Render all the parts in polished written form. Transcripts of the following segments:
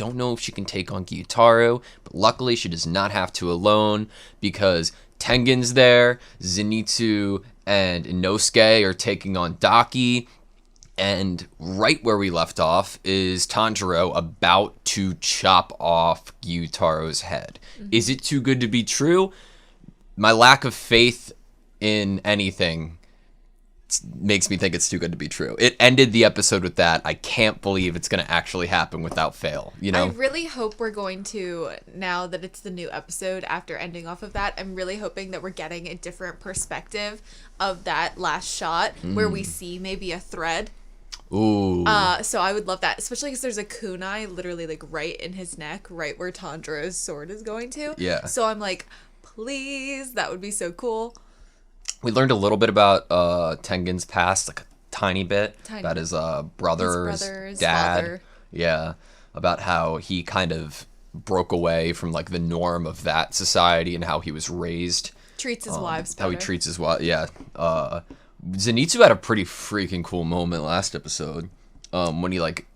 don't know if she can take on Gyutaro, but luckily she does not have to alone because Tengen's there, Zenitsu and Inosuke are taking on Daki, and right where we left off is Tanjiro about to chop off Gyutaro's head. Mm-hmm. Is it too good to be true? My lack of faith in anything makes me think it's too good to be true. It ended the episode with that. I can't believe it's going to actually happen without fail, you know? I really hope we're going to, now that it's the new episode, after ending off of that, I'm really hoping that we're getting a different perspective of that last shot where we see maybe a thread. Ooh. So I would love that, especially because there's a kunai literally like right in his neck, right where Tanjiro's sword is going to. Yeah. So I'm like, please, that would be so cool. We learned a little bit about Tengen's past, like a tiny bit, about his brother's dad. Father. Yeah, about how he kind of broke away from like the norm of that society and how he was raised. Treats his wives better. How he treats his wife, yeah. Zenitsu had a pretty freaking cool moment last episode when he like,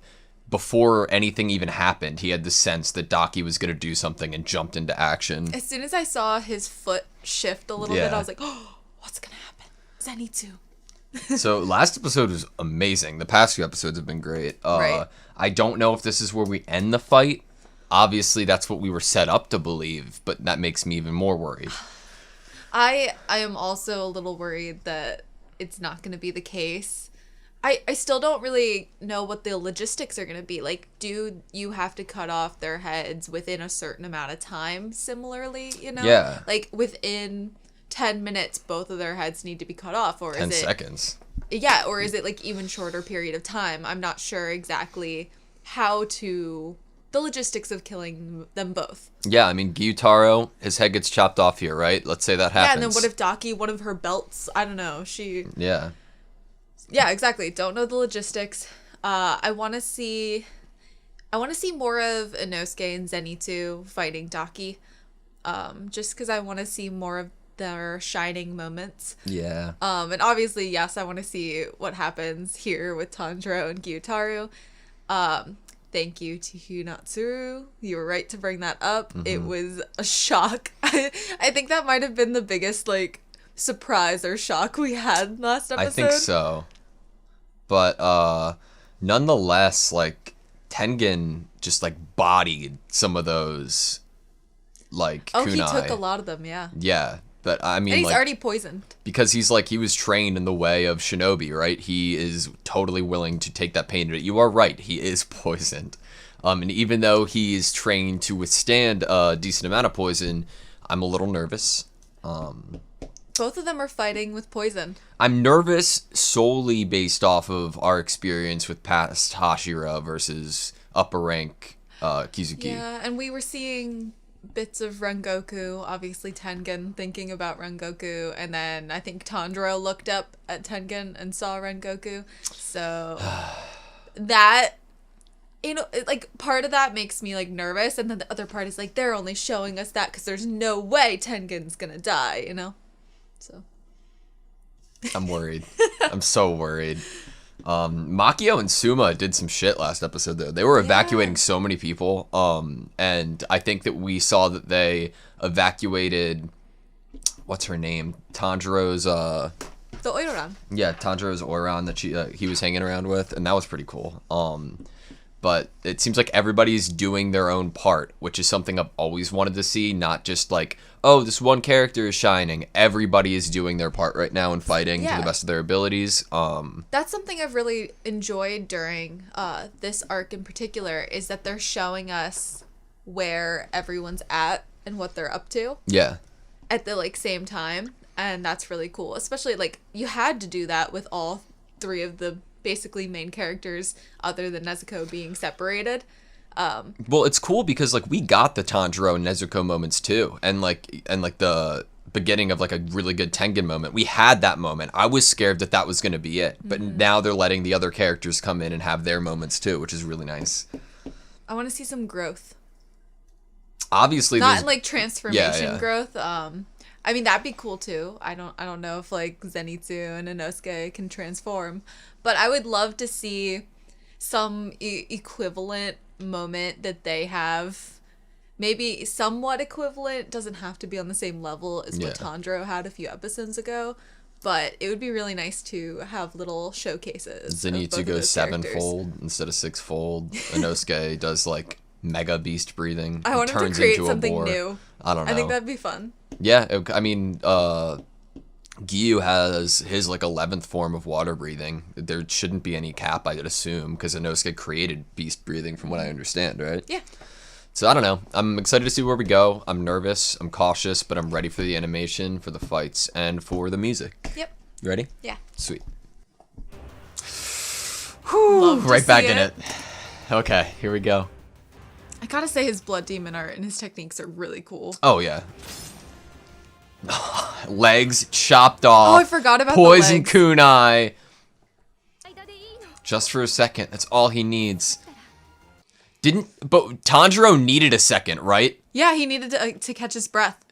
before anything even happened, he had the sense that Daki was going to do something and jumped into action. As soon as I saw his foot shift a little bit, I was like, oh, what's gonna happen? Zenitsu. So last episode was amazing. The past few episodes have been great. Right. I don't know if this is where we end the fight. Obviously, that's what we were set up to believe, but that makes me even more worried. I am also a little worried that it's not going to be the case. I still don't really know what the logistics are going to be. Like, do you have to cut off their heads within a certain amount of time similarly, you know? Yeah. Like, within 10 minutes, both of their heads need to be cut off, or 10 is it... 10 seconds. Yeah, or is it, like, even shorter period of time? I'm not sure exactly how to... the logistics of killing them both. Yeah, I mean, Gyutaro, his head gets chopped off here, right? Let's say that happens. Yeah, and then what if Daki, one of her belts, I don't know, she... Yeah. Yeah, exactly. Don't know the logistics. I want to see more of Inosuke and Zenitsu fighting Daki. Just because I want to see more of their shining moments. Yeah. And obviously, yes, I want to see what happens here with Tanjiro and Gyutaro. Thank you to Natsuru. You were right to bring that up. Mm-hmm. It was a shock. I think that might have been the biggest, like, surprise or shock we had last episode. I think so. But nonetheless, like, Tengen just, like, bodied some of those, like, kunai. He took a lot of them, yeah. Yeah. But, I mean, and he's like, already poisoned. Because he's, like, he was trained in the way of shinobi, right? He is totally willing to take that pain. You are right. He is poisoned. And even though he is trained to withstand a decent amount of poison, I'm a little nervous. Both of them are fighting with poison. I'm nervous solely based off of our experience with past Hashira versus upper rank Kizuki. Yeah, and we were seeing bits of Rengoku, obviously Tengen thinking about Rengoku, and then I think Tanjiro looked up at Tengen and saw Rengoku. So that, you know, like, part of that makes me, like, nervous, and then the other part is like, they're only showing us that because there's no way Tengen's gonna die, you know? So I'm worried. I'm so worried. Makio and Suma did some shit last episode, though. They were evacuating so many people, and I think that we saw that they evacuated, what's her name? Tanjiro's, the Oiran. Yeah, Tanjiro's Oiran that he was hanging around with, and that was pretty cool. But it seems like everybody's doing their own part, which is something I've always wanted to see, not just like, oh, this one character is shining. Everybody is doing their part right now and fighting to the best of their abilities. That's something I've really enjoyed during this arc in particular, is that they're showing us where everyone's at and what they're up to. Yeah. At the, like, same time. And that's really cool. Especially, like, you had to do that with all three of the basically main characters other than Nezuko being separated. Well, it's cool because, like, we got the Tanjiro and Nezuko moments too, and like the beginning of, like, a really good Tengen moment. We had that moment. I was scared that was going to be it, but now they're letting the other characters come in and have their moments too, which is really nice. I want to see some growth. Obviously, not like transformation growth. I mean, that'd be cool too. I don't know if, like, Zenitsu and Inosuke can transform, but I would love to see some equivalent moment that they have, maybe somewhat equivalent, doesn't have to be on the same level as what Tanjiro had a few episodes ago, but it would be really nice to have little showcases. Zenitsu goes sevenfold instead of sixfold. Inosuke does like mega beast breathing. I want him to create something new. I don't know. I think that'd be fun. Yeah, I mean, Gyu has his like 11th form of water breathing. There shouldn't be any cap, I'd assume, because Inosuke created beast breathing from what I understand, right? Yeah. So I don't know. I'm excited to see where we go. I'm nervous, I'm cautious, but I'm ready for the animation, for the fights, and for the music. Yep. You ready? Yeah. Sweet. Whew, right back in it. Okay, here we go. I gotta say his blood demon art and his techniques are really cool. Oh, yeah. Legs chopped off. Oh, I forgot about Poison the legs. kunai. Just for a second. That's all he needs. But Tanjiro needed a second, right? Yeah, he needed to catch his breath.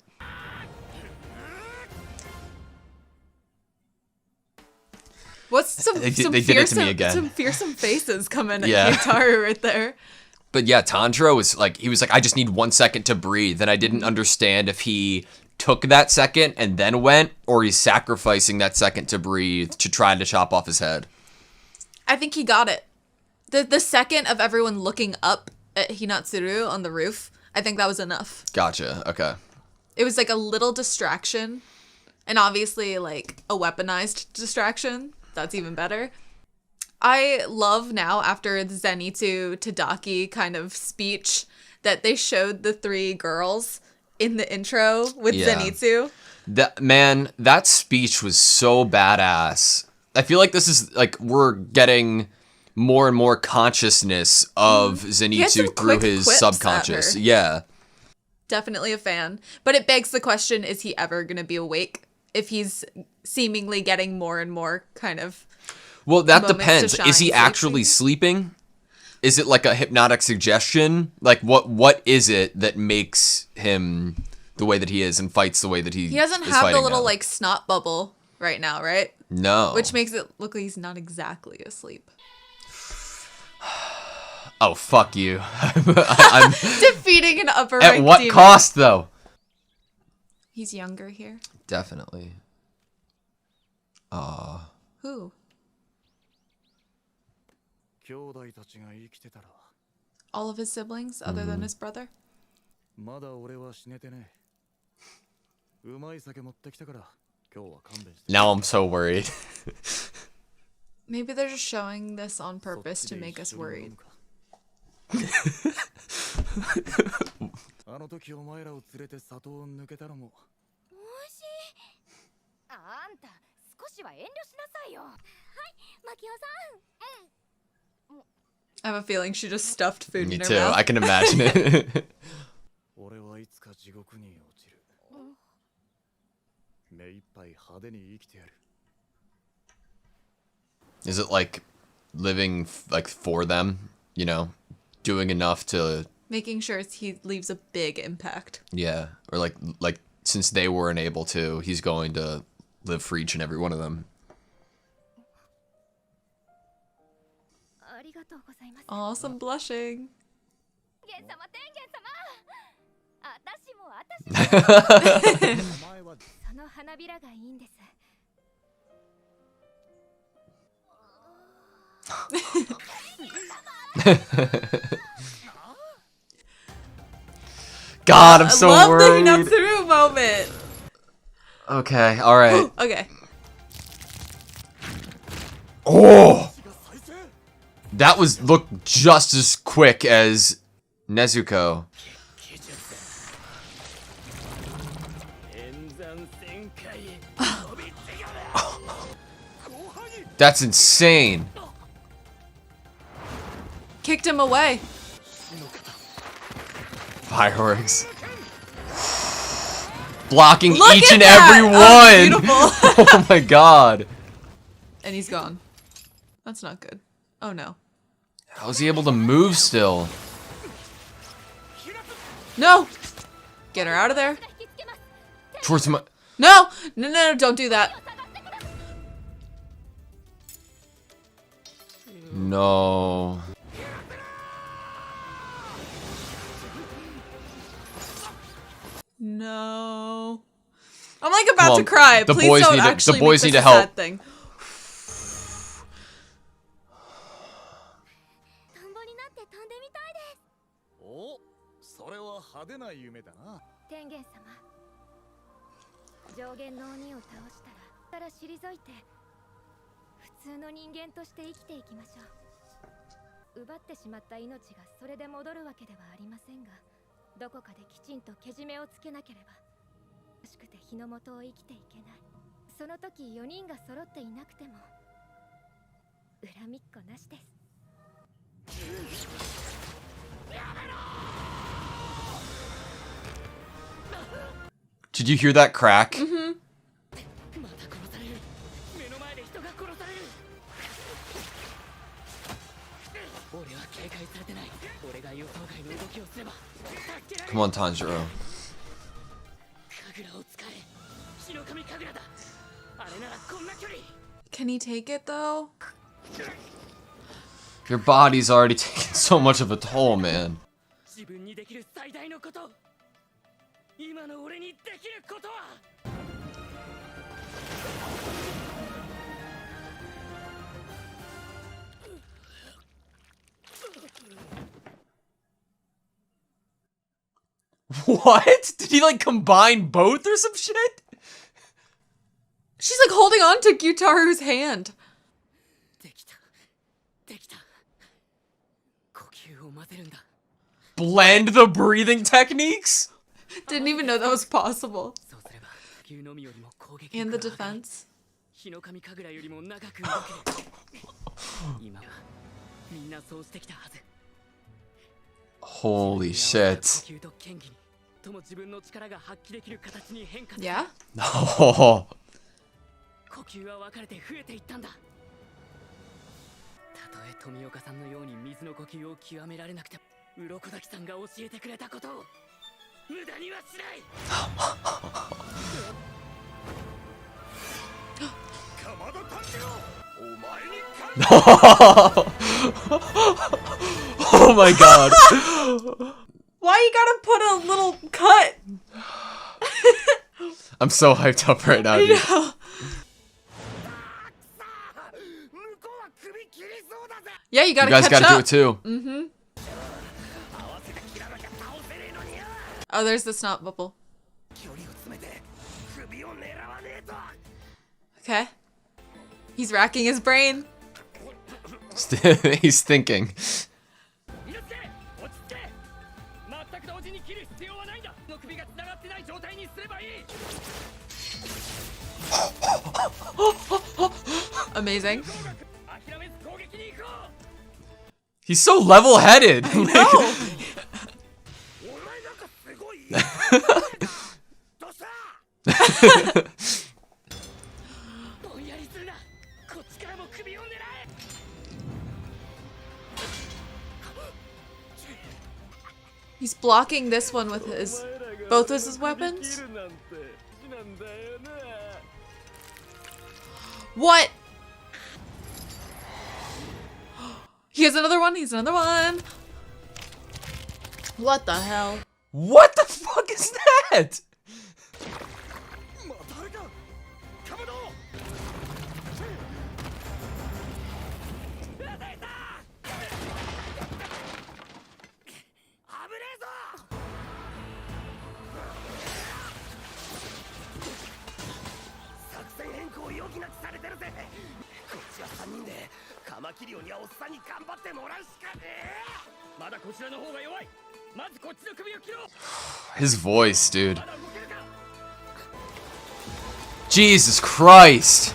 What's some They fearsome, did it to me again. Some fearsome faces coming at Yeah. Yutaru right there. But yeah, Tanjiro was like, I just need 1 second to breathe. And I didn't understand if he took that second and then went, or he's sacrificing that second to breathe to try to chop off his head. I think he got it. The second of everyone looking up at Hinatsuru on the roof, I think that was enough. Gotcha. Okay. It was like a little distraction, and obviously like a weaponized distraction. That's even better. I love now, after the Zenitsu Tadaki kind of speech, that they showed the 3 girls in the intro with Zenitsu. That speech was so badass. I feel like this is like we're getting more and more consciousness of Zenitsu through his subconscious. Yeah. Definitely a fan. But it begs the question, is he ever going to be awake? If he's seemingly getting more and more kind of... Well, that depends. Is he actually sleeping? Is it like a hypnotic suggestion? Like what is it that makes him the way that he is and fights the way that he doesn't is have the little now? like snot bubble right now, right? No. Which makes it look like he's not exactly asleep. Oh, fuck you. I'm defeating an upper At what demon. cost, though? He's younger here. Definitely. Who? All of his siblings, other than his brother? Now I'm so worried. Maybe they're just showing this on purpose to make us worried. I have a feeling she just stuffed food Me in her too. mouth. I can imagine it. Is it like living like for them, you know, doing enough to Making sure he leaves a big impact. yeah, or like since they weren't able to, he's going to live for each and every one of them. Awesome blushing. God, I'm so I love worried. the Hinatsuru moment. Okay, all right. Okay. Oh, that looked just as quick as Nezuko. That's insane. Kicked him away. Fireworks. Blocking Look each at and that! every Oh, one. beautiful. Oh my god. And he's gone. That's not good. Oh no. How is he able to move still? No! Get her out of there. Towards my... No! No, don't do that. No. No. I'm like about to cry. The Please boys don't need to- actually the boys make need this to a help. sad thing. トンボになって飛んでみたいです。お、それは派手な夢だな。天元様、上限の鬼を倒したら退いて普通の人間として生きていきましょう。奪ってしまった命がそれで戻るわけではありませんが、どこかできちんとけじめをつけなければ欲しくて日の元を生きていけない。その時4人が揃っていなくても恨みっこなしです。 Did you hear that crack? Mm-hmm. Come on, Tanjiro. Can he take it though? Your body's already taking so much of a toll, man. What? Did he like combine both or some shit? She's like holding on to Gyutaru's hand. Blend the breathing techniques? Didn't even know that was possible. And the defense. Holy shit. Yeah? Oh. 呼吸は分かれて増えていったんだ。たとえ富岡さんのように水の呼吸を極められなくても、鱗滝さんが教えてくれたことを無駄にはしない。鎌田炭治郎、お前に Oh my god. Why you gotta put a little cut? I'm so hyped up right now, I dude. know. Yeah, you You gotta guys catch gotta do up. it too. Mm-hmm. Oh, there's the snot bubble. Okay. He's racking his brain. He's thinking. Amazing. He's so level-headed. No. He's blocking this one with his both of his weapons. What? He has another one. He's another one. What the hell? What the fuck is that? His voice, dude. Jesus Christ.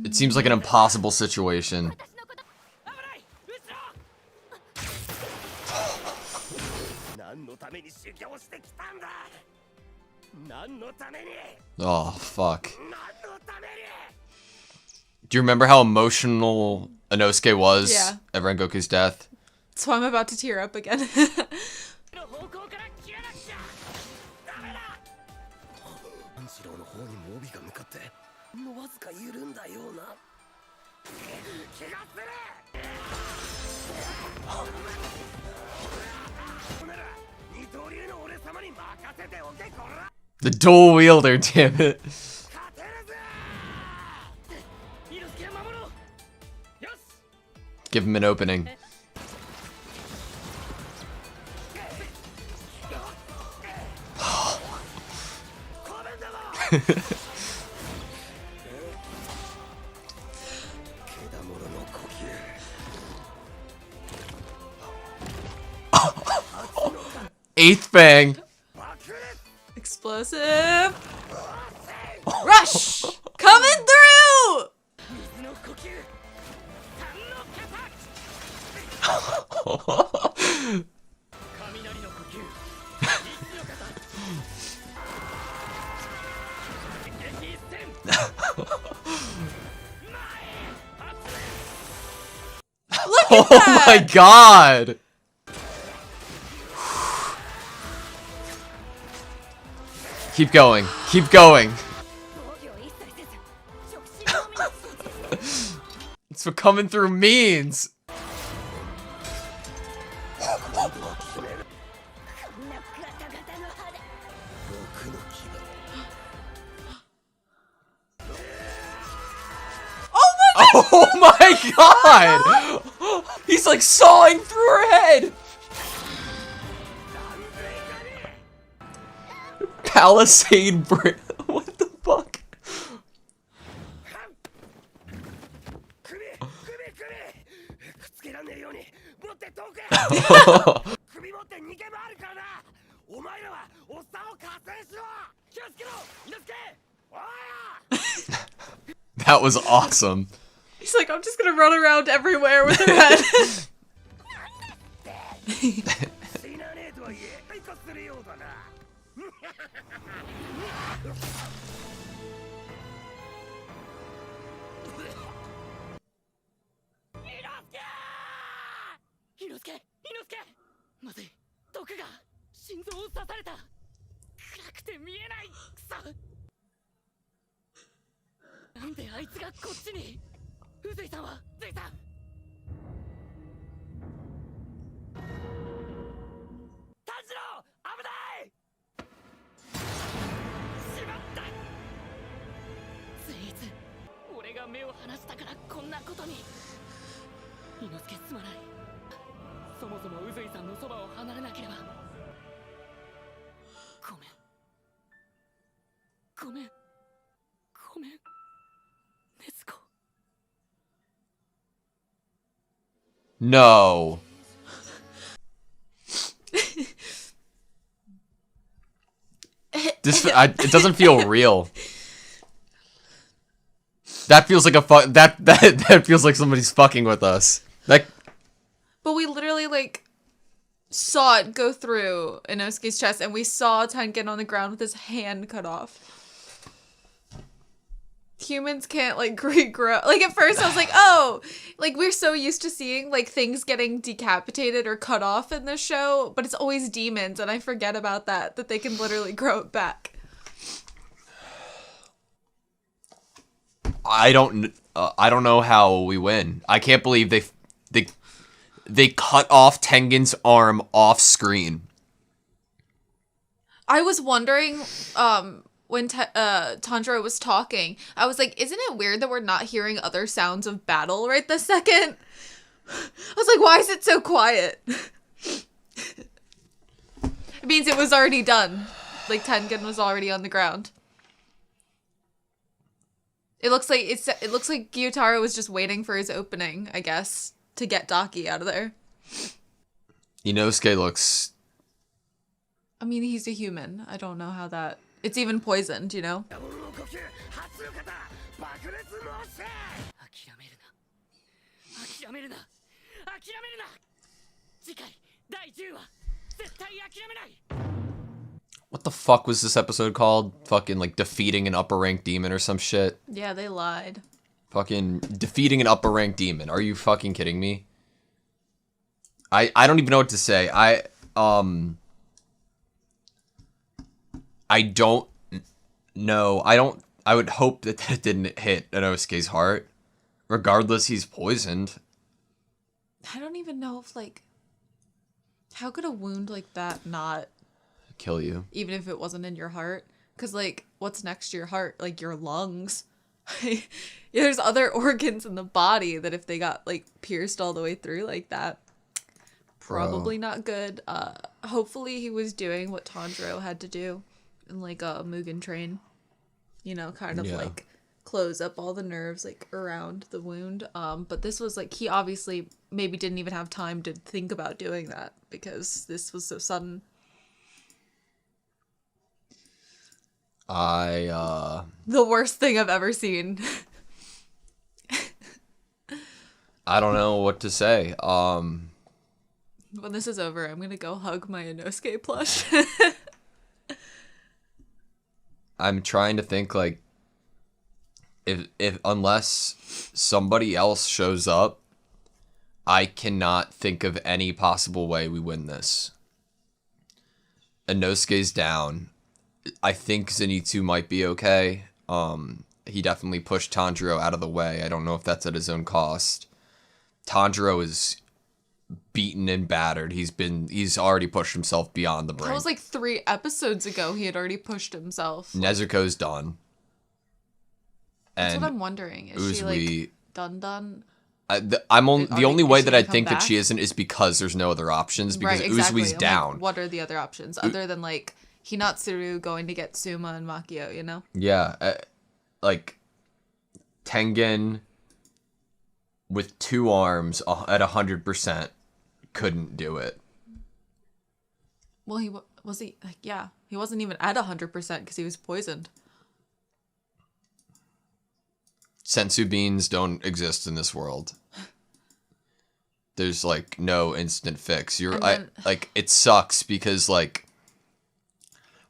It seems like an impossible situation. Oh, fuck. Do you remember how emotional Inosuke was Yeah. at Rengoku's death? So I'm about to tear up again. 緩んだような気がする。おなら二刀流の俺様に任せておけこら。 The dual wielder, damn it. 勝てるぜ。猪之助を守ろう。よし。 Give him an opening. Eighth bang. Explosive. Rush! Coming through! 水の呼吸。三の雷の呼吸。一の型。激戦。 Oh my god. Keep going. Keep going. 防御を一切せず直進のみに集中 That's what coming through means. こんなガタガタの歯で Oh my god! He's like sawing through her head! Palisade Bridge. What the fuck? 首くっつけらんねえように持って遠くへ。首持って逃げ回るからな。お前らはおっさんを加勢しろ。気をつけろ猪之助。おい。 That was awesome. He's like, I'm just gonna run around everywhere with her head. 死なねえとはいえ退化するようだな。猪之助。まずい。毒が心臓を刺された。暗くて見えない。くそ。なんであいつがこっちに。宇髄さんは髄さん。炭治郎危ない。しまった。ついつ俺が目を離したからこんなことに。猪之助すまない。そもそも宇髄さんのそばを離れなければ。ごめん。ごめん。ごめん。禰豆子。 No. It doesn't feel real. That feels like that feels like somebody's fucking with us. Like, But we literally, like, saw it go through Inosuke's chest, and we saw Tengen on the ground with his hand cut off. Humans can't, like, regrow. Like, at first I was like, oh, like, we're so used to seeing, like, things getting decapitated or cut off in this show, but it's always demons, and I forget about that they can literally grow it back. I don't know how we win. I can't believe they cut off Tengen's arm off screen. I was wondering, when Tanjiro was talking, I was like, isn't it weird that we're not hearing other sounds of battle right this second? I was like, why is it so quiet? It means it was already done. Like, Tengen was already on the ground. It looks like Gyutaro was just waiting for his opening, I guess, to get Daki out of there. Inosuke looks... I mean, he's a human. I don't know how that... It's even poisoned, you know? 諦めるな。諦めるな。諦めるな。次回第10話絶対諦めない。 What the fuck was this episode called? Fucking, like, defeating an upper rank demon or some shit? Yeah, they lied. Fucking defeating an upper rank demon. Are you fucking kidding me? I don't even know what to say. I don't know. I don't I would hope that that didn't hit Inosuke's heart. Regardless, he's poisoned. I don't even know if, like, how could a wound like that not Kill you. even if it wasn't in your heart? Because, like, what's next to your heart? Like, your lungs. There's other organs in the body that if they got, like, pierced all the way through like that, probably not good. Hopefully he was doing what Tanjiro had to do in, like, a Mugen Train. You know, kind of, like, close up all the nerves, like, around the wound. But this was, like, he obviously maybe didn't even have time to think about doing that because this was so sudden. The worst thing I've ever seen. I don't know what to say. When this is over, I'm gonna go hug my Inosuke plush. I'm trying to think, like, if unless somebody else shows up, I cannot think of any possible way we win this. Inosuke's down. I think Zenitsu might be okay. He definitely pushed Tanjiro out of the way. I don't know if that's at his own cost. Tanjiro is beaten and battered. He's already pushed himself beyond the brink. That was like 3 episodes ago. He had already pushed himself. Nezuko's done. That's And what I'm wondering. Is she like done? The only way that I think back? that she isn't is because there's no other options, because Right, exactly. Uzui's I'm down. like, what are the other options other than like Hinatsuru going to get Suma and Makio? You know? Yeah, like Tengen with 2 arms at 100% couldn't do it. Well, he wasn't even at 100% because he was poisoned. Sensu beans don't exist in this world. There's like no instant fix. It sucks because like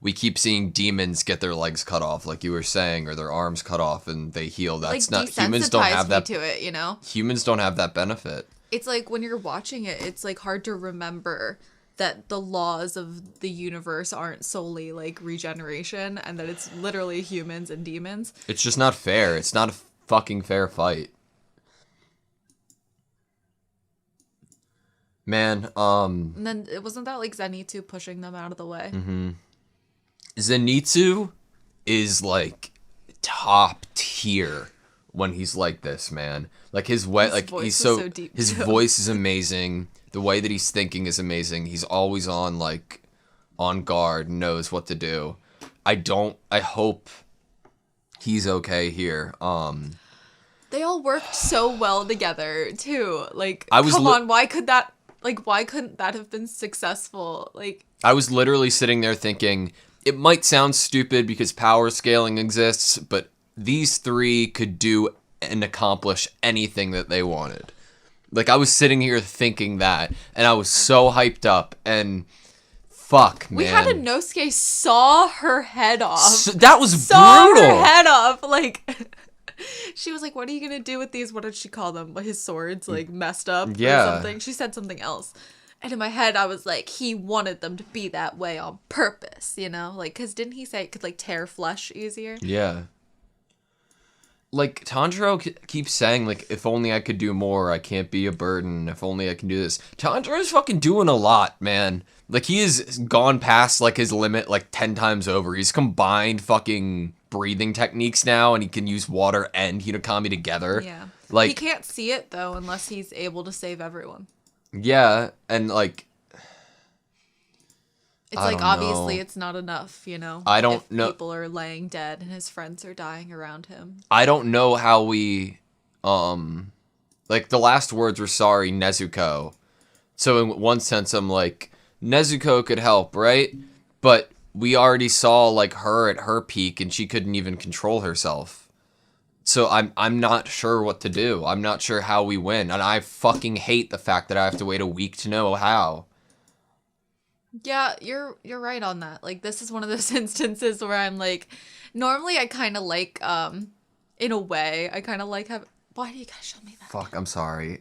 we keep seeing demons get their legs cut off, like you were saying, or their arms cut off and they heal. That's like, not, humans don't have that to it, you know? Humans don't have that benefit. It's like when you're watching it, it's like hard to remember that the laws of the universe aren't solely like regeneration and that it's literally humans and demons. It's just not fair. It's not a fucking fair fight. Man, And then it wasn't that like Zenitsu pushing them out of the way. Mm-hmm. Zenitsu is like top tier when he's like this, man. Like his so deep, his too. voice is amazing. The way that he's thinking is amazing. He's always on guard, knows what to do. I hope he's okay here. They all worked so well together too. Like, why couldn't that have been successful? Like, I was literally sitting there thinking, it might sound stupid because power scaling exists, but these 3 could do and accomplish anything that they wanted. Like, I was sitting here thinking that, and I was so hyped up, and fuck, man. we had Inosuke saw her head off. That was saw brutal. her head off. Like, she was like, what are you gonna do with these? What did she call them? His swords, like, messed up or something. She said something else. And in my head, I was like, he wanted them to be that way on purpose, you know? Like, because didn't he say it could, like, tear flesh easier? Yeah. Like, Tanjiro keeps saying, like, if only I could do more, I can't be a burden, if only I can do this. Tanjiro's fucking doing a lot, man. Like, he has gone past, like, his limit, like, 10 times over. He's combined fucking breathing techniques now, and he can use water and Hinokami together. Yeah. Like, he can't see it, though, unless he's able to save everyone. Yeah, and, like, it's like, obviously, it's not enough, you know? I don't if know. People are laying dead and his friends are dying around him. I don't know how we, like, the last words were, sorry, Nezuko. So in one sense, I'm like, Nezuko could help, right? But we already saw, like, her at her peak, and she couldn't even control herself. So I'm not sure what to do. I'm not sure how we win. And I fucking hate the fact that I have to wait a week to know how. Yeah, you're right on that. Like, this is one of those instances where I'm like, normally I kind of like, in a way, I kind of like have. Why do you guys show me that? Fuck, I'm sorry.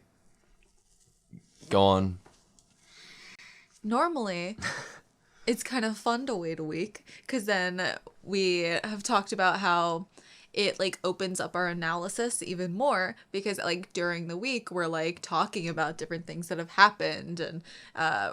Go on. Normally, it's kind of fun to wait a week because then we have talked about how it like opens up our analysis even more, because like during the week we're like talking about different things that have happened, and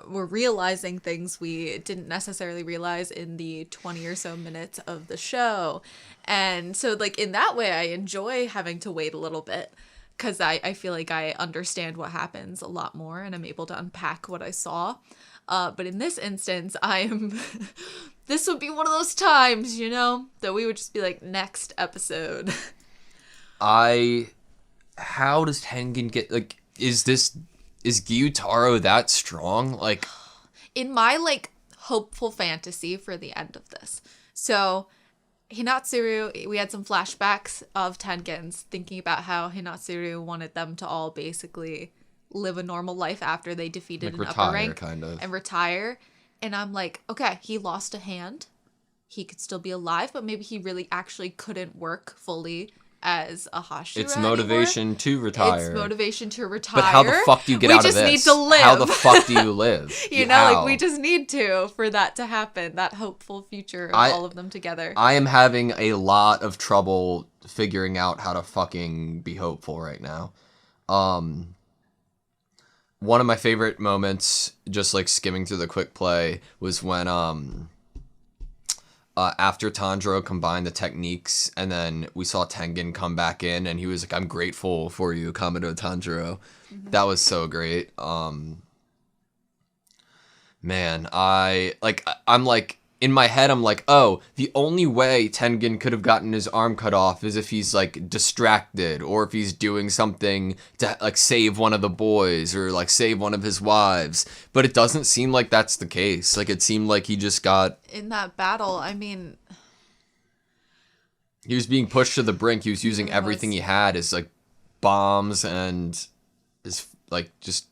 we're realizing things we didn't necessarily realize in the 20 or so minutes of the show. And so like in that way I enjoy having to wait a little bit, because I feel like I understand what happens a lot more and I'm able to unpack what I saw. But in this instance, I am this would be one of those times, you know, that we would just be like, next episode. How does Tengen get, like, is Gyutaro that strong? Like, in my, like, hopeful fantasy for the end of this. So, Hinatsuru, we had some flashbacks of Tengen's thinking about how Hinatsuru wanted them to all basically live a normal life after they defeated like an upper retire, rank kind of. and retire. And I'm like, okay, he lost a hand. He could still be alive, but maybe he really actually couldn't work fully as a Hashira It's motivation anymore. to retire. It's motivation to retire. But how the fuck do you get out of this? We just need to live. How the fuck do you live? You know, How? like, we just need to for that to happen. That hopeful future of all of them together. I am having a lot of trouble figuring out how to fucking be hopeful right now. One of my favorite moments, just like skimming through the quick play, was when after Tanjiro combined the techniques, and then we saw Tengen come back in, and he was like, "I'm grateful for you, Kamado Tanjiro." Mm-hmm. That was so great. Man, I'm like, in my head, I'm like, oh, the only way Tengen could have gotten his arm cut off is if he's, like, distracted, or if he's doing something to, like, save one of the boys, or, like, save one of his wives. But it doesn't seem like that's the case. Like, it seemed like he just got... In that battle, I mean... He was being pushed to the brink. He was using everything he had, his, like, bombs and his, like, just...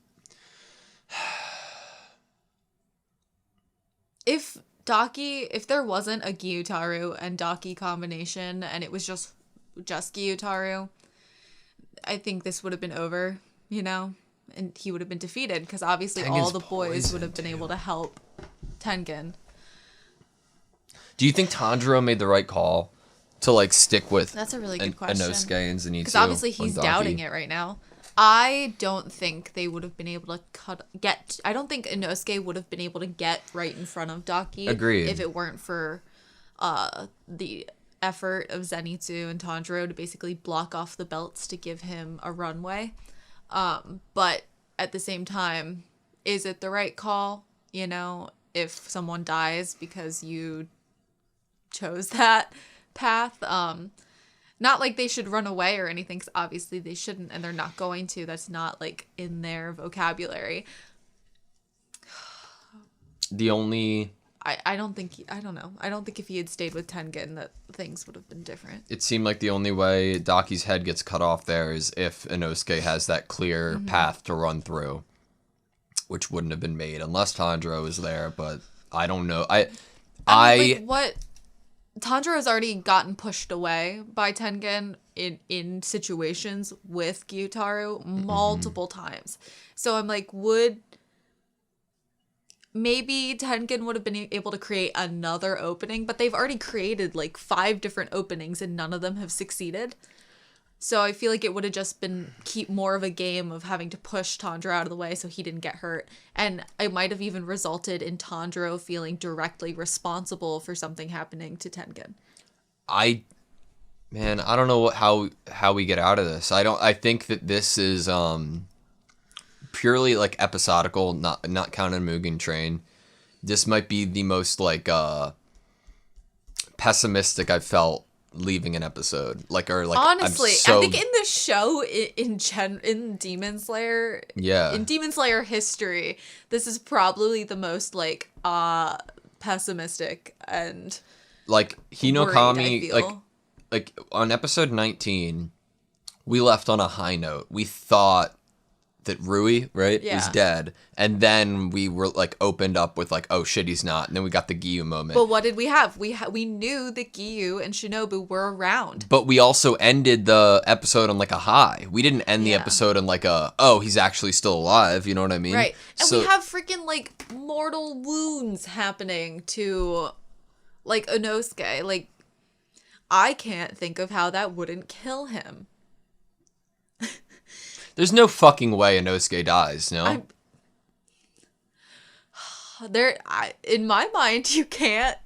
If there wasn't a Gyutaro and Daki combination and it was just Gyutaro, I think this would have been over, you know? And he would have been defeated, because obviously all the boys would have been able to help Tengen. Do you think Tanjiro made the right call to, like, stick with That's a really good question. Inosuke and Zenitsu? Because obviously he's doubting it right now. I don't think they would have been able to I don't think Inosuke would have been able to get right in front of Daki. Agreed. If it weren't for the effort of Zenitsu and Tanjiro to basically block off the belts to give him a runway. But at the same time, is it the right call? You know, if someone dies because you chose that path, not like they should run away or anything, because obviously they shouldn't, and they're not going to. That's not, like, in their vocabulary. The only... I don't know. I don't think if he had stayed with Tengen that things would have been different. It seemed like the only way Daki's head gets cut off there is if Inosuke has that clear path to run through, which wouldn't have been made unless Tanjiro was there, but I don't know. Tanjiro's already gotten pushed away by Tengen in situations with Gyutaro multiple times. So I'm like, maybe Tengen would have been able to create another opening, but they've already created like 5 different openings and none of them have succeeded. So I feel like it would have just been keep more of a game of having to push Tanjiro out of the way so he didn't get hurt. And it might have even resulted in Tanjiro feeling directly responsible for something happening to Tengen. I don't know how we get out of this. I think that this is purely like episodical, not counting Mugen Train. This might be the most like pessimistic I've felt leaving an episode. Honestly, I think in the show in Demon Slayer, in Demon Slayer history, this is probably the most like pessimistic and like Hinokami, worried, like on episode 19, we left on a high note. We thought that Rui, was dead, and then we were like opened up with like, oh shit, he's not, and then we got the Giyu moment. But what did we have? We knew that Giyu and Shinobu were around. But we also ended the episode on like a high. We didn't end the episode on like he's actually still alive, you know what I mean? Right. And we have freaking like mortal wounds happening to like Inosuke. Like I can't think of how that wouldn't kill him. There's no fucking way Inosuke dies, no? In my mind, you can't.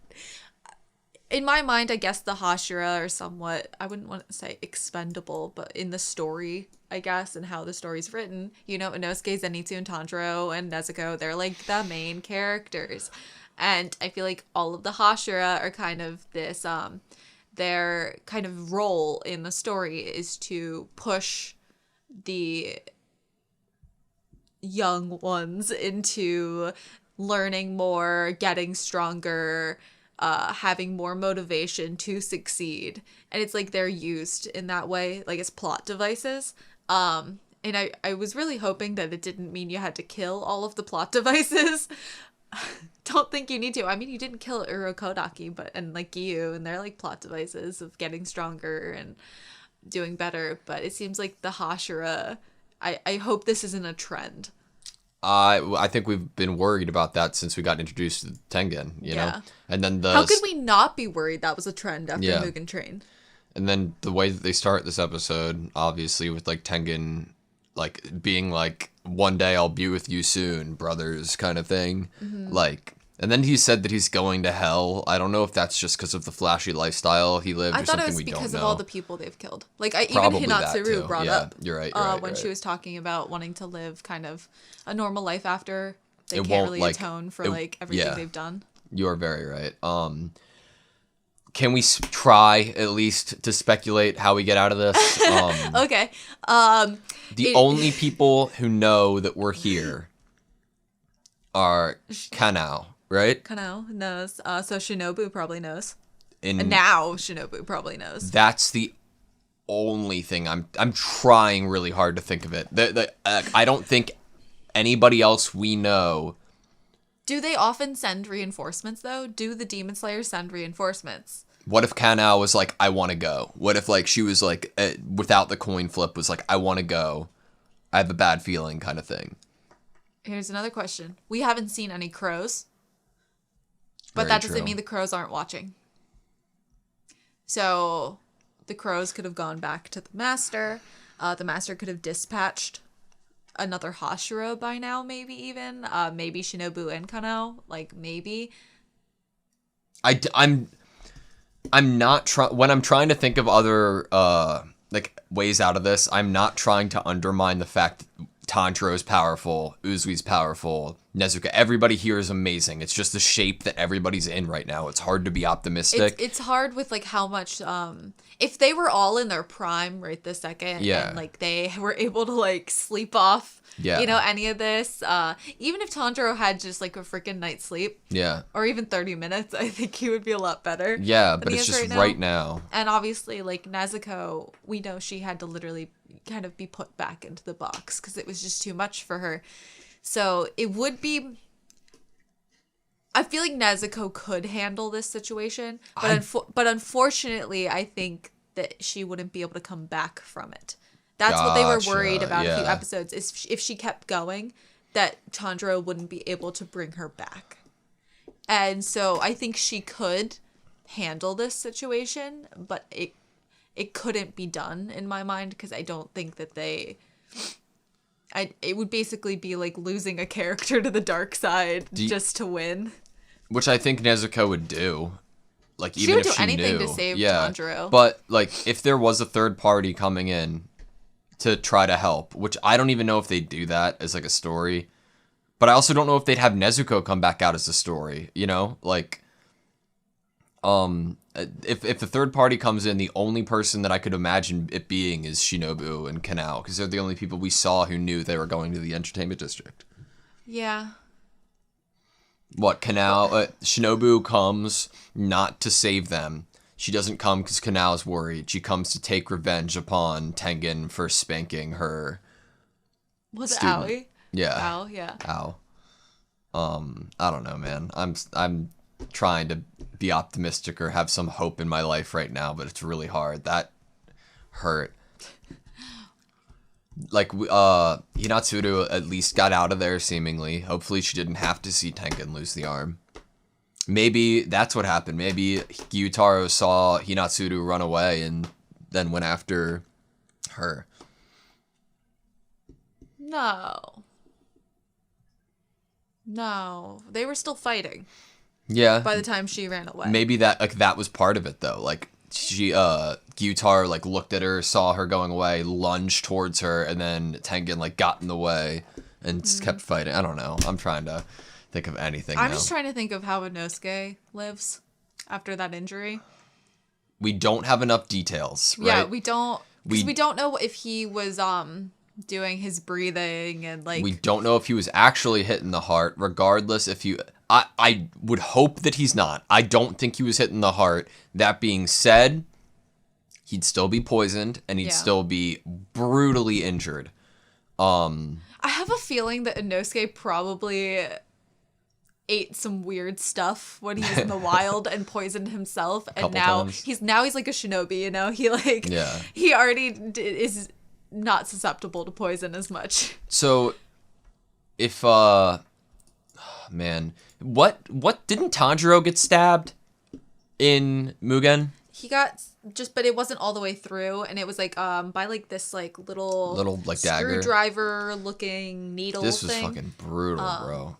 In my mind, I guess the Hashira are somewhat, I wouldn't want to say expendable, but in the story, I guess, and how the story's written, Inosuke, Zenitsu, and Tanjiro, and Nezuko, they're like the main characters. And I feel like all of the Hashira are kind of this, their kind of role in the story is to push the young ones into learning more, getting stronger, having more motivation to succeed. And it's like they're used in that way, like as plot devices. And I was really hoping that it didn't mean you had to kill all of the plot devices. Don't think you need to. I mean, you didn't kill Urokodaki, and like Giyu, and they're like plot devices of getting stronger and doing better. But it seems like the Hashira, I hope this isn't a trend. I think we've been worried about that since we got introduced to Tengen, you know? And then How could we not be worried that was a trend after Mugen Train? And then the way that they start this episode, obviously, with like Tengen, like being like, one day I'll be with you soon, brothers, kind of thing. Like, and then he said that he's going to hell. I don't know if that's just because of the flashy lifestyle he lived or something we don't know. I thought it was because of all the people they've killed. Like, Probably even Hinatsuru brought up. You're right, when right. she was talking about wanting to live kind of a normal life after they can't really like, atone for like everything they've done. You are very right. Can we try at least to speculate how we get out of this? Okay. The only people who know that we're here are Kanao, right? Kanao knows. So Shinobu probably knows. And now Shinobu probably knows. That's the only thing. I'm trying really hard to think of it. I don't think anybody else we know. Do they often send reinforcements, though? Do the Demon Slayers send reinforcements? What if Kanao was like, I want to go? What if like she was like, without the coin flip, was like, I want to go. I have a bad feeling kind of thing. Here's another question. We haven't seen any crows. But Very that doesn't true. mean the crows aren't watching. So the crows could have gone back to the master. The master could have dispatched another Hashira by now, maybe even. Maybe Shinobu and Kanao. Like, maybe. I'm not trying, when I'm trying to think of other like ways out of this, I'm not trying to undermine the fact that Tanjiro's powerful, Uzui's powerful, Nezuka, everybody here is amazing. It's just the shape that everybody's in right now. It's hard to be optimistic. It's hard with like how much if they were all in their prime right this second and like they were able to like sleep off any of this, even if Tanjiro had just like a freaking night's sleep, or even 30 minutes, I think he would be a lot better. But it's just right now. And obviously, like Nezuko, we know she had to literally kind of be put back into the box because it was just too much for her. So it would be. I feel like Nezuko could handle this situation, but unfortunately, I think that she wouldn't be able to come back from it. That's what they were worried about a few episodes, is if she kept going, that Tanjiro wouldn't be able to bring her back. And so I think she could handle this situation, but it couldn't be done in my mind because I don't think that it would basically be like losing a character to the dark side just to win. Which I think Nezuko would do. Like, She even would if do she anything knew. to save Tanjiro. But like, if there was a third party coming in to try to help, which I don't even know if they'd do that as like a story, but I also don't know if they'd have Nezuko come back out as a story, you know? Like, if the third party comes in, the only person that I could imagine it being is Shinobu and Kanao, because they're the only people we saw who knew they were going to the entertainment district. Yeah. What, Kanao, Shinobu comes not to save them. She doesn't come because Kanao's worried. She comes to take revenge upon Tengen for spanking her student. Aoi? Yeah. Ao, yeah. Ao. I don't know, man. I'm trying to be optimistic or have some hope in my life right now, but it's really hard. That hurt. Like, Hinatsuru at least got out of there, seemingly. Hopefully she didn't have to see Tengen lose the arm. Maybe that's what happened. Maybe Gyutaro saw Hinatsuru run away and then went after her. No. No. They were still fighting Yeah. by the time she ran away. Maybe that was part of it though. Like she Gyutaro like looked at her, saw her going away, lunged towards her, and then Tengen like got in the way and kept fighting. I don't know. I'm trying to think of anything. I'm now. just trying to think of how Inosuke lives after that injury. We don't have enough details, right? Yeah, we don't. Because we don't know if he was doing his breathing and like. We don't know if he was actually hitting the heart. Regardless, if you, I would hope that he's not. I don't think he was hitting the heart. That being said, he'd still be poisoned and he'd still be brutally injured. I have a feeling that Inosuke probably ate some weird stuff when he was in the wild and poisoned himself, and now times. he's like a shinobi. You know, he already is not susceptible to poison as much. So, if man, what didn't Tanjiro get stabbed in Mugen? He got but it wasn't all the way through, and it was like by like this like little like dagger screwdriver looking needle. This was thing. fucking brutal, bro.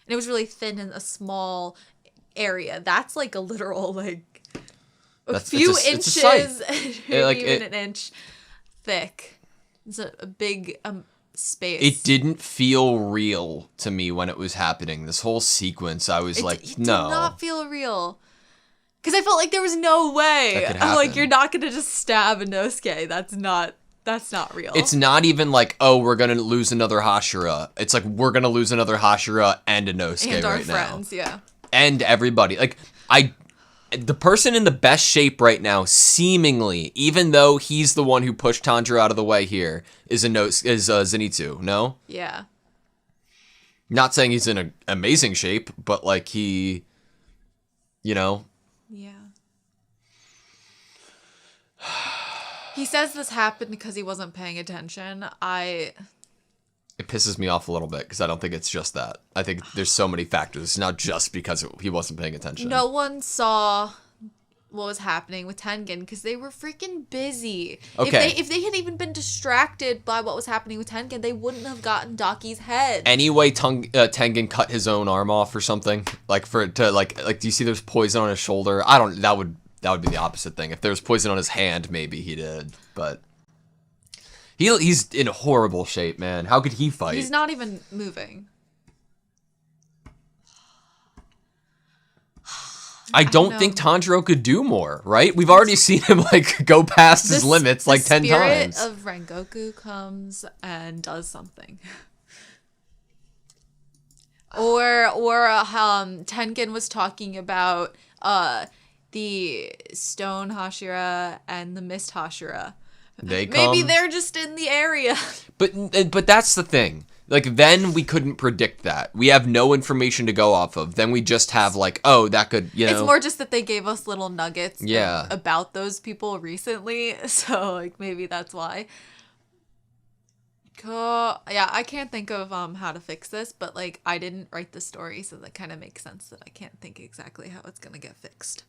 And it was really thin in a small area. That's like a literal like a few inches, maybe even an inch thick. It's a big space. It didn't feel real to me when it was happening. This whole sequence, I was no. It did not feel real. Because I felt like there was no way. That could I'm like, happen. you're not going to just stab Inosuke. That's not real. It's not even like, oh, we're gonna lose another Hashira. It's like we're gonna lose another Hashira and Inosuke and our right friends, now. yeah. And everybody. Like the person in the best shape right now, seemingly, even though he's the one who pushed Tanjiro out of the way here, is Zenitsu. No? Yeah. Not saying he's in an amazing shape, but like he, you know. Yeah. He says this happened because he wasn't paying attention. It pisses me off a little bit because I don't think it's just that. I think there's so many factors. It's not just because he wasn't paying attention. No one saw what was happening with Tengen because they were freaking busy. Okay. If they had even been distracted by what was happening with Tengen, they wouldn't have gotten Daki's head. Anyway, Tengen cut his own arm off or something. Like do you see there's poison on his shoulder? That would be the opposite thing. If there was poison on his hand, maybe he did. But he's in horrible shape, man. How could he fight? He's not even moving. I don't think Tanjiro could do more, right? We've already seen him like go past his limits like 10 times. The spirit of Rengoku comes and does something. Or Tengen was talking about the Stone Hashira and the Mist Hashira. Maybe they're just in the area. But that's the thing. Like, then we couldn't predict that. We have no information to go off of. Then we just have, like, oh, that could, you know. It's more just that they gave us little nuggets Yeah. about those people recently. So, like, maybe that's why. Yeah, I can't think of how to fix this, but, like, I didn't write the story, so that kind of makes sense that I can't think exactly how it's going to get fixed.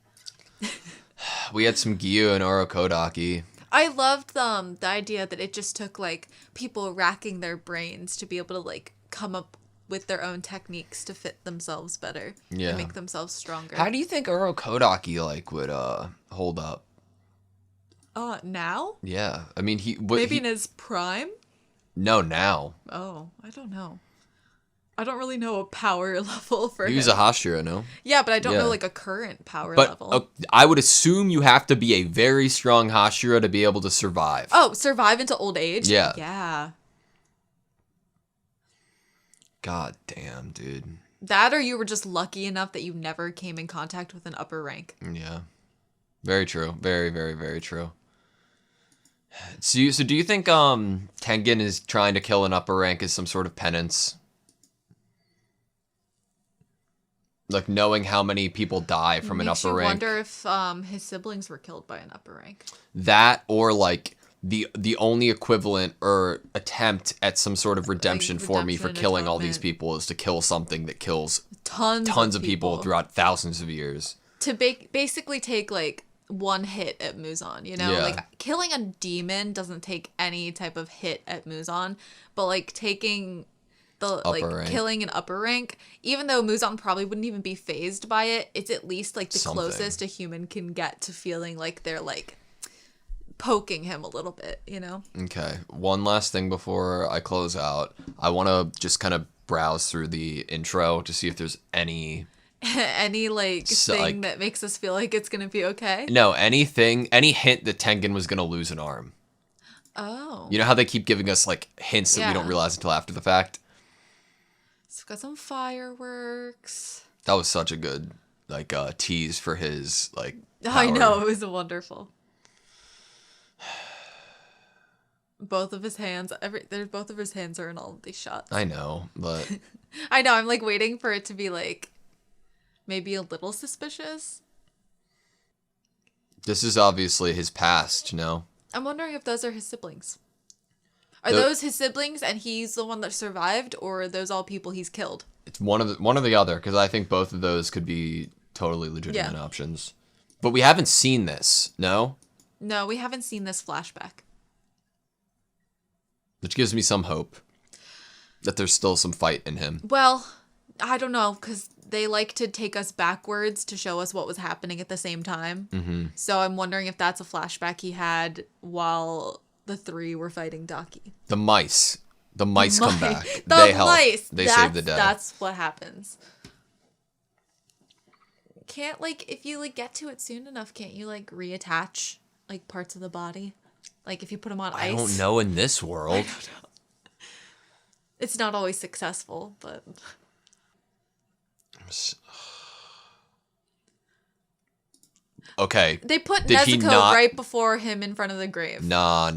We had some Gyu and Orokodaki. I loved the idea that it just took like people racking their brains to be able to like come up with their own techniques to fit themselves better. Yeah. And make themselves stronger. How do you think Orokodaki like would hold up? Now? Yeah. I mean, maybe in his prime? No, now. Oh, I don't know. I don't really know a power level for him. He was a Hashira, no? Yeah, but I don't know like a current power level. I would assume you have to be a very strong Hashira to be able to survive. Oh, survive into old age? Yeah. Yeah. God damn, dude. That or you were just lucky enough that you never came in contact with an upper rank. Yeah. Very true. Very, very, very true. So do you think Tengen is trying to kill an upper rank as some sort of penance? Like knowing how many people die from an upper rank. I wonder if his siblings were killed by an upper rank. That or like the only equivalent or attempt at some sort of redemption for me for redemption, killing all these atonement. people is to kill something that kills Tons of people throughout thousands of years. To basically take like one hit at Muzan, you know? Yeah. Like killing a demon doesn't take any type of hit at Muzan, but like taking the rank. killing an upper rank, even though Muzan probably wouldn't even be phased by it, it's at least like the Something. closest a human can get to feeling like they're like poking him a little bit, you know? Okay. One last thing before I close out. I want to just kind of browse through the intro to see if there's any Any like So, thing like- that makes us feel like it's gonna be okay. any hint that Tengen was going to lose an arm. Oh. You know how they keep giving us like hints that we don't Yeah. realize until after the fact? So we've got some fireworks. That was such a good like tease for his like I power. know, it was wonderful. Both of his hands, both of his hands are in all of these shots. I know, but I know, I'm like waiting for it to be like maybe a little suspicious. this is obviously his past, you know? I'm wondering if those are his siblings. Are The- those his siblings and he's the one that survived, or are those all people he's killed? It's one or the other, because I think both of those could be totally legitimate Yeah. options. But we haven't seen this, no? No, we haven't seen this flashback. Which gives me some hope that there's still some fight in him. Well, I don't know, because they like to take us backwards to show us what was happening at the same time. Mm-hmm. So I'm wondering if that's a flashback he had while the three were fighting Daki. The mice come back. The They help. mice. They save the day. That's what happens. Can't like if you like get to it soon enough, can't you like reattach like parts of the body? Like if you put them on I ice. don't know in this world. It's not always successful, but Okay. they put Did he Nezuko not- right before him in front of the grave. No. Is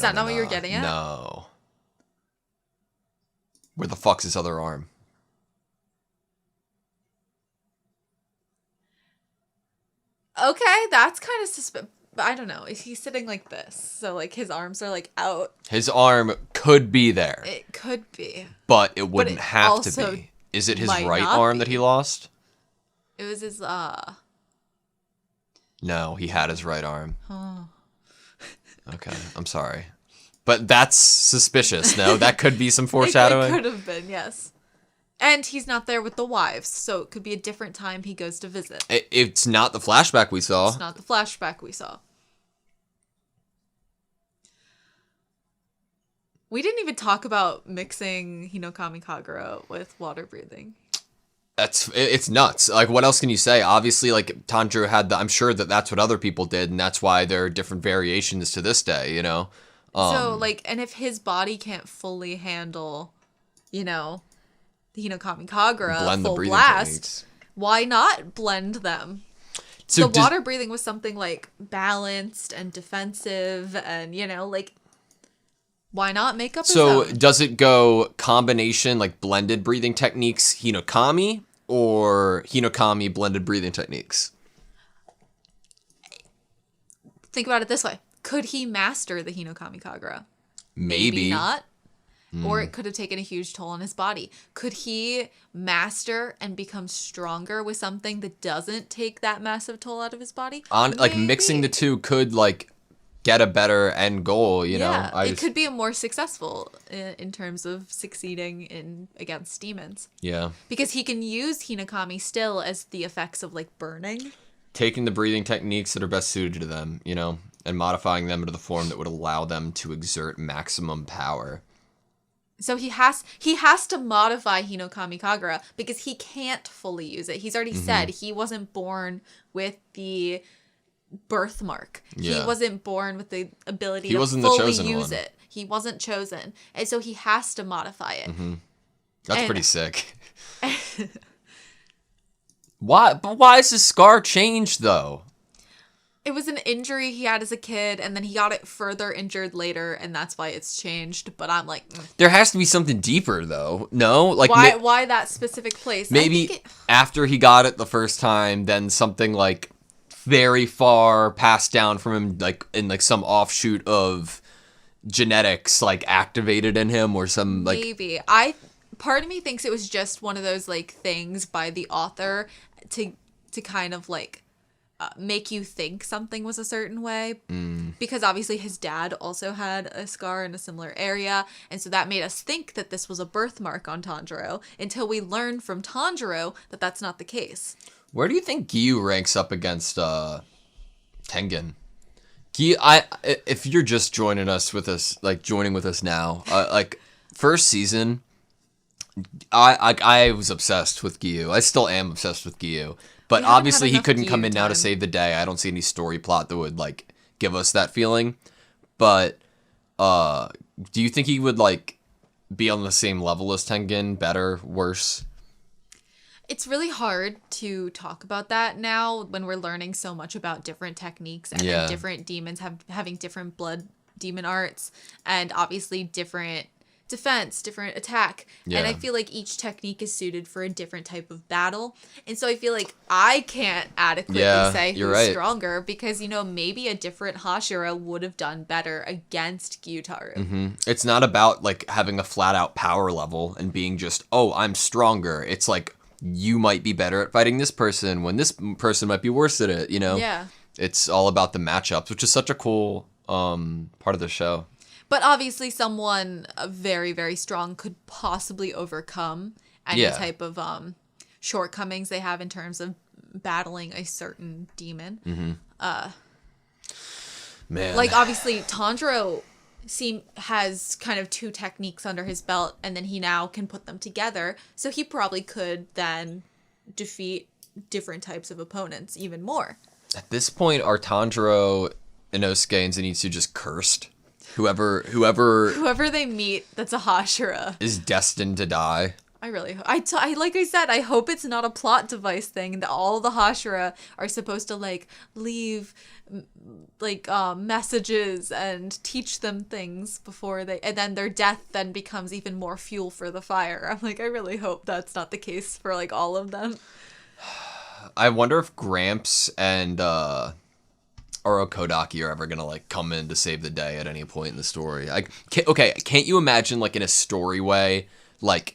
that not what you're getting at? No. Where the fuck's his other arm? Okay, that's kind of suspicious. But I don't know. He's sitting like this, so like his arms are like out. His arm could be there, It could be. but it wouldn't it have to also be. Is it his might right not arm be. that he lost? It was his No, he had his right arm. Oh. Okay, I'm sorry. But that's suspicious, no? That could be some It foreshadowing? could have been, yes. And he's not there with the wives, so it could be a different time he goes to visit. It's not the flashback we saw. It's not the flashback we saw. We didn't even talk about mixing Hinokami Kagura with water breathing. It's nuts. Like, what else can you say? Obviously, like, Tanjiro had I'm sure that's what other people did, and that's why there are different variations to this day, you know? So, like, and if his body can't fully handle, the Hinokami Kagura Blend the full breathing blast, techniques. why not blend them? So The water breathing was something, like, balanced and defensive and, like, why not make up his So own? does it go combination, like, blended breathing techniques, Hinokami, or Hinokami blended breathing techniques? Think about it this way. Could he master the Hinokami Kagura? Maybe. not. Or it could have taken a huge toll on his body. Could he master and become stronger with something that doesn't take that massive toll out of his body? Like, mixing the Maybe. two could, like, get a better end goal, you know? Yeah, I it just- could be a more successful in terms of succeeding against demons. Yeah. Because he can use Hinokami still as the effects of like burning. Taking the breathing techniques that are best suited to them, and modifying them into the form that would allow them to exert maximum power. So he has to modify Hinokami Kagura because he can't fully use it. He's already said he wasn't born with the birthmark. Yeah. He wasn't born with the ability He to wasn't the fully chosen use one. it. He wasn't chosen. And so he has to modify it. That's And- pretty sick. Why? But why is his scar changed, though? It was an injury he had as a kid, and then he got it further injured later, and that's why it's changed. But I'm like, There has to be something deeper, though. No? Like, why that specific place? I maybe think after he got it the first time, then something, like, very far passed down from him, like in like some offshoot of genetics like activated in him, or some like maybe part of me thinks it was just one of those like things by the author to kind of like make you think something was a certain way, because obviously his dad also had a scar in a similar area, and so that made us think that this was a birthmark on Tanjiro, until we learned from Tanjiro that that's not the case. Where do you think Gyu ranks up against Tengen? If you're just joining with us now, like first season, I was obsessed with Gyu. I still am obsessed with Gyu, but obviously he couldn't come in now to save the day. I don't see any story plot that would like give us that feeling. But do you think he would like be on the same level as Tengen? Better, worse? It's really hard to talk about that now when we're learning so much about different techniques and then different demons having different blood demon arts, and obviously different defense, different attack. And I feel like each technique is suited for a different type of battle. And so I feel like I can't adequately say who's stronger, because, you know, maybe a different Hashira would have done better against Gyutaru. Mm-hmm. It's not about like having a flat out power level and being just, oh, I'm stronger. It's like, you might be better at fighting this person when this person might be worse at it, you know? Yeah. It's all about the matchups, which is such a cool part of the show. But obviously someone very, very strong could possibly overcome any type of shortcomings they have in terms of battling a certain demon. Mm-hmm. Man. Like, obviously, Tanjiro has kind of two techniques under his belt, and then he now can put them together, so he probably could then defeat different types of opponents even more. At this point, are Tanjiro, Inosuke, and Zenitsu just cursed? Whoever they meet that's a Hashira is destined to die. I really hope. Like I said, I hope it's not a plot device thing that all the Hashira are supposed to like leave like messages and teach them things before and then their death then becomes even more fuel for the fire. I'm like, I really hope that's not the case for like all of them. I wonder if Gramps and Orokodaki are ever gonna like come in to save the day at any point in the story. Can't you imagine like in a story way, like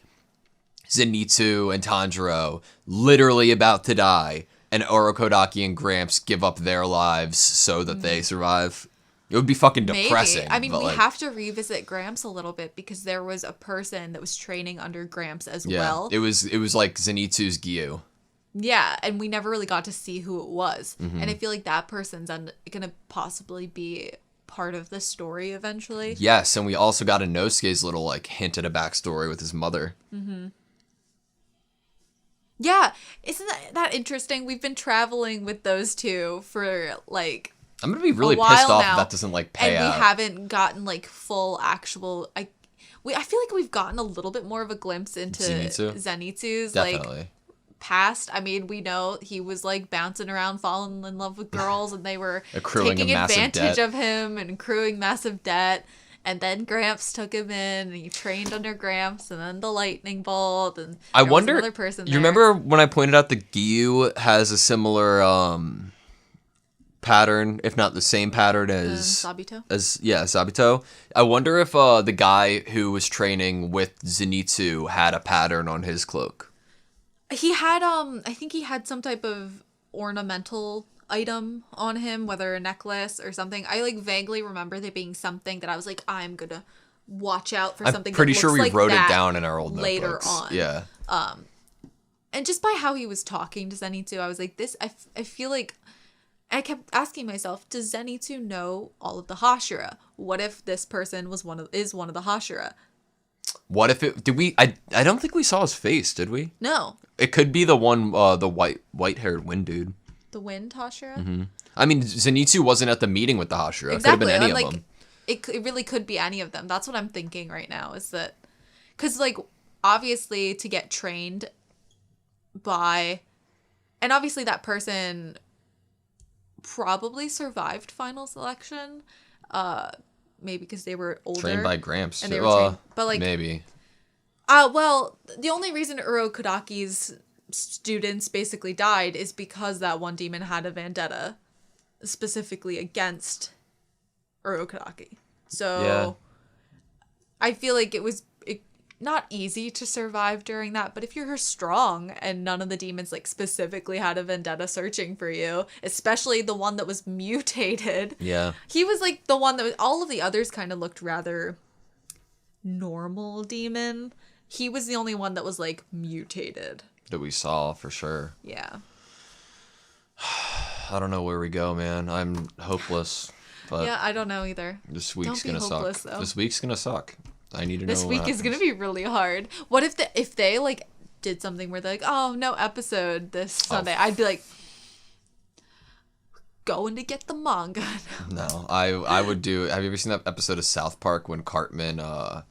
Zenitsu and Tanjiro literally about to die, and Orokodaki and Gramps give up their lives so that they survive? It would be fucking depressing. Maybe. I mean, we have to revisit Gramps a little bit, because there was a person that was training under Gramps as well. It was like Zenitsu's Gyu. Yeah, and we never really got to see who it was. Mm-hmm. And I feel like that person's gonna possibly be part of the story eventually. Yes, and we also got Inosuke's little like hint at a backstory with his mother. Mm-hmm. Yeah, isn't that interesting? We've been traveling with those two for like I'm gonna be really pissed off if that doesn't like pay out. And we haven't gotten like full actual. I feel like we've gotten a little bit more of a glimpse into Zenitsu's like past. I mean, we know he was like bouncing around, falling in love with girls, and they were taking advantage of him and accruing massive debt. And then Gramps took him in, and he trained under Gramps, and then the lightning bolt, and I wonder, was another person there. You remember when I pointed out that Gyu has a similar pattern, if not the same pattern as Sabito? Sabito. I wonder if the guy who was training with Zenitsu had a pattern on his cloak. He had, I think he had some type of ornamental item on him, whether a necklace or something. I like vaguely remember there being something that I was like, I'm gonna watch out for something. I'm pretty sure we like wrote it down in our old later notebooks. On. Yeah. And just by how he was talking to Zenitsu, I was like, I feel like I kept asking myself, does Zenitsu know all of the Hashira? What if this person is one of the Hashira? What if it did we I don't think we saw his face, did we? No. It could be the one the white-haired wind dude. The wind Hashira? Mm-hmm. I mean, Zenitsu wasn't at the meeting with the Hashira. Exactly. It could have been any of them. It really could be any of them. That's what I'm thinking right now, is that because like obviously to get trained by, and obviously that person probably survived final selection, maybe because they were older. Trained by Gramps. And they were trained, but like maybe. Well, the only reason Urokodaki's students basically died is because that one demon had a vendetta specifically against Urokodaki. So Yeah. I feel like it was not easy to survive during that, but if you're strong and none of the demons like specifically had a vendetta searching for you, especially the one that was mutated. Yeah. He was like the one that was, all of the others kind of looked rather normal demon. He was the only one that was like mutated. That we saw for sure. Yeah. I don't know where we go, man. I'm hopeless. But Yeah, I don't know either. this week's Don't be gonna suck. hopeless, though. This week's gonna suck. I need to know. This week is gonna be really hard. What if they like did something where they're like, oh, no episode this Sunday? I'd be like, going to get the manga. No, I would do. Have you ever seen that episode of South Park when Cartman freezes